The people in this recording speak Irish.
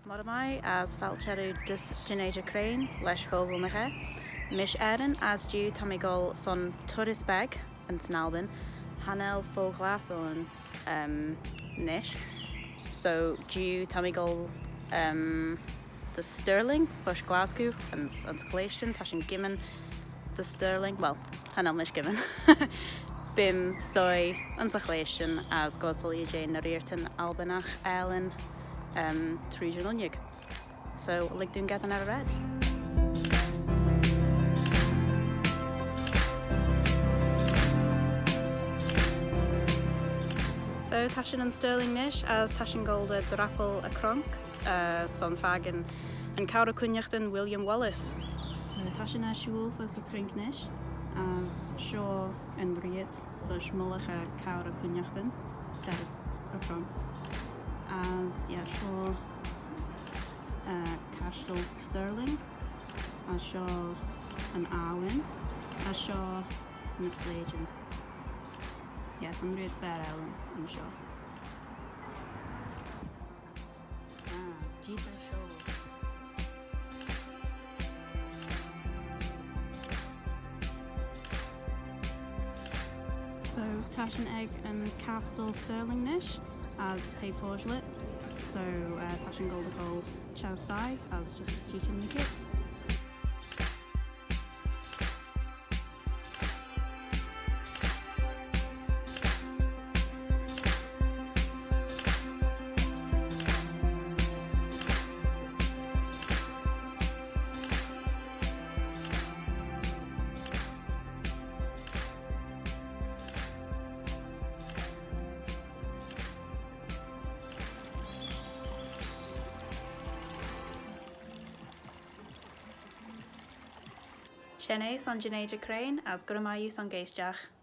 Modamai as falcheru dus Gaelgeyryn leis Fockle magh. Mish Erin as due tamigol son Turrys beg and Nalbin. Hanel fo glas on nish. So due tamigol the Stirling fush Glasgow and Galatian tashin given the Stirling well hanel mish given. Bim soy and Galatian as goaill na reayrtyn albinach aylin Trooid. So like doing get another red. So tashin and Stirling nish as tashin golda drapel a cronk, son fagan and cowra çhiaghtin William Wallace. So tashin a shul so sa crink nish as shoh and reayrtyn fush mulach a cowra çhiaghtin a cronk. As shoh castle Stirling, as shoh an aalin, as shoh mislagen. Yeah, I'm read fair aylin, I'm sure. Jeant shoh. So tashin egg and castle Stirling nish as tay forgelit. So tashin golda call chow as just cheating the kit. Shin son Gaelgeyryn as Gaelgeyryn son Gaelgeyryn.